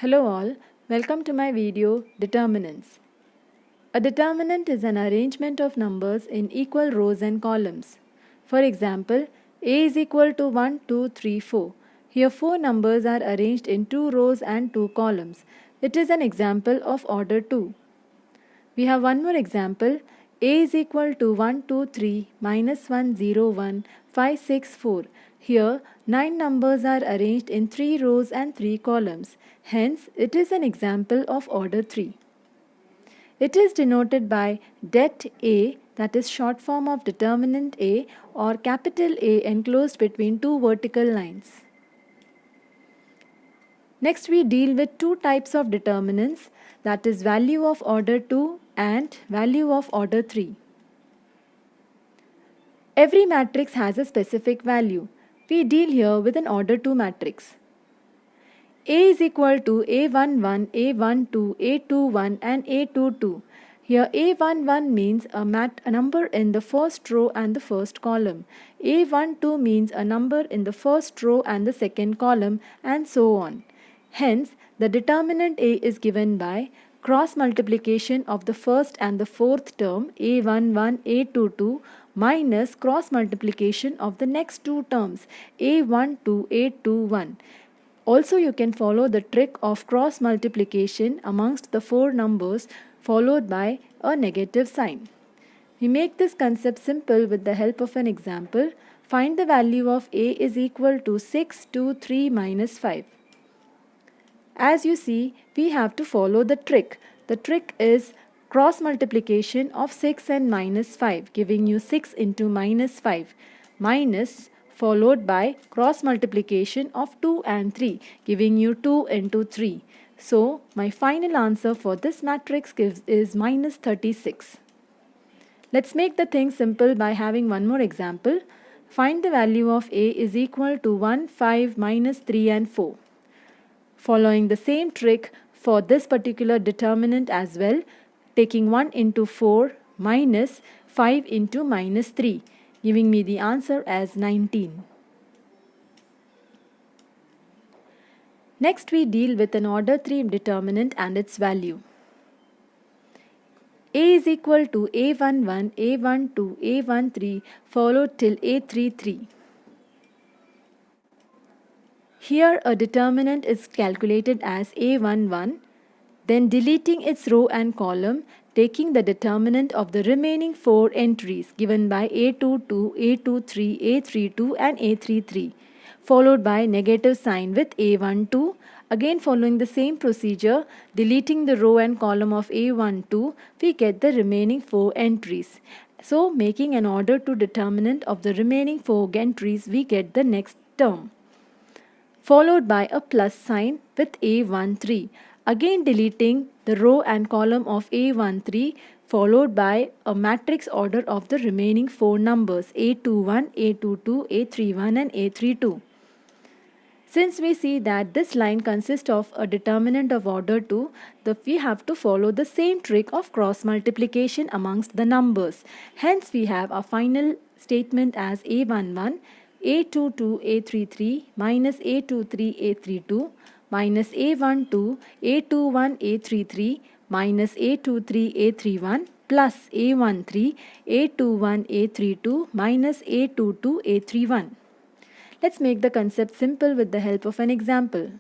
Hello all, welcome to my video Determinants. A determinant is an arrangement of numbers in equal rows and columns. For example, A is equal to 1, 2, 3, 4. Here 4 numbers are arranged in 2 rows and 2 columns. It is an example of order 2. We have one more example. A is equal to 1, 2, 3, minus 1, 0, 1, 5, 6, 4. Here, 9 numbers are arranged in 3 rows and 3 columns. Hence, it is an example of order 3. It is denoted by det A, that is short form of determinant A, or capital A enclosed between two vertical lines. Next, we deal with two types of determinants, that is value of order 2 and value of order 3. Every matrix has a specific value. We deal here with an order 2 matrix. A is equal to A11, A12, A21 and A22. Here A11 means a number in the first row and the first column. A12 means a number in the first row and the second column, and so on. Hence, the determinant A is given by cross multiplication of the first and the fourth term A11, A22 minus cross multiplication of the next two terms A12, A21. Also, you can follow the trick of cross multiplication amongst the four numbers followed by a negative sign. We make this concept simple with the help of an example. Find the value of A is equal to 6, 2, 3 minus 5. As you see, we have to follow the trick. The trick is cross multiplication of 6 and minus 5, giving you 6 into minus 5, minus followed by cross multiplication of 2 and 3, giving you 2 into 3. So, my final answer for this matrix is minus 36. Let's make the thing simple by having one more example. Find the value of A is equal to 1, 5, minus 3 and 4. Following the same trick for this particular determinant as well, taking 1 into 4 minus 5 into minus 3, giving me the answer as 19. Next, we deal with an order 3 determinant and its value. A is equal to A11, A12, A13 followed till A33. Here a determinant is calculated as A11, then deleting its row and column, taking the determinant of the remaining 4 entries given by A22, A23, A32 and A33, followed by negative sign with A12. Again following the same procedure, deleting the row and column of A12, we get the remaining 4 entries. So making an order 2 determinant of the remaining 4 entries, we get the next term, followed by a plus sign with A13. Again deleting the row and column of A13, followed by a matrix order of the remaining 4 numbers A21, A22, A31 and A32. Since we see that this line consists of a determinant of order 2, we have to follow the same trick of cross multiplication amongst the numbers. Hence we have a final statement as A11, A22, A33 minus A23, A32 minus A12, A21, A33 minus A23, A31 plus A13, A21, A32 minus A22, A31. Let's make the concept simple with the help of an example.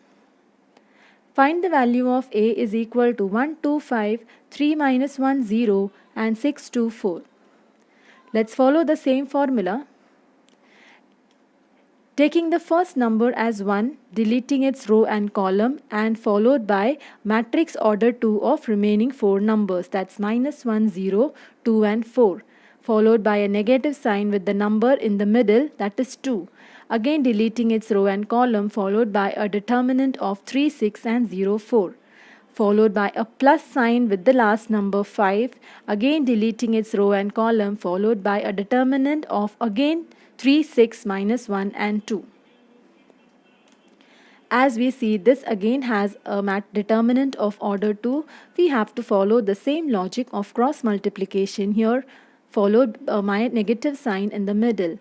Find the value of A is equal to 1, 2, 5, 3 minus 1, 0 and 6, 2, 4. Let's follow the same formula. Taking the first number as 1, deleting its row and column, and followed by matrix order 2 of remaining 4 numbers, that's minus 1, 0, 2 and 4, followed by a negative sign with the number in the middle, that is 2. Again deleting its row and column, followed by a determinant of 3, 6 and 0, 4. Followed by a plus sign with the last number 5. Again deleting its row and column, followed by a determinant of again 3, 6, minus 1 and 2. As we see, this again has a determinant of order 2. We have to follow the same logic of cross multiplication here, followed by a negative sign in the middle.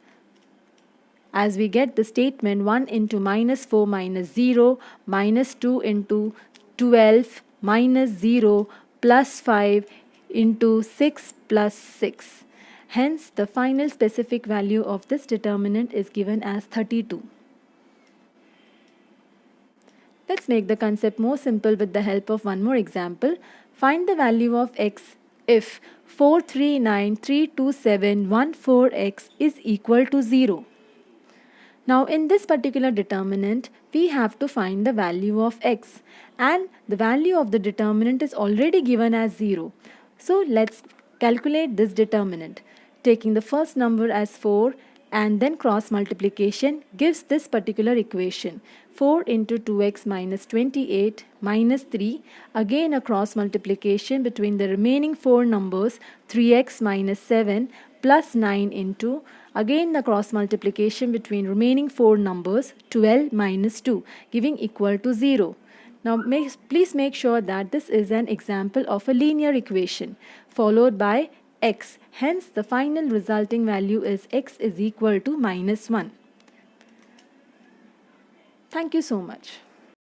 As we get the statement 1 into minus 4 minus 0 minus 2 into 12 minus 0 plus 5 into 6 plus 6. Hence, the final specific value of this determinant is given as 32. Let's make the concept more simple with the help of one more example. Find the value of x if 439,327,14x is equal to 0. Now in this particular determinant, we have to find the value of x, and the value of the determinant is already given as 0. So let's calculate this determinant. Taking the first number as 4 and then cross multiplication gives this particular equation. 4 into 2x minus 28 minus 3, again a cross multiplication between the remaining 4 numbers, 3x minus 7 plus 9 into, again the cross multiplication between remaining 4 numbers, 12 minus 2, giving equal to 0. Now please make sure that this is an example of a linear equation followed by x. Hence the final resulting value is x is equal to minus 1. Thank you so much.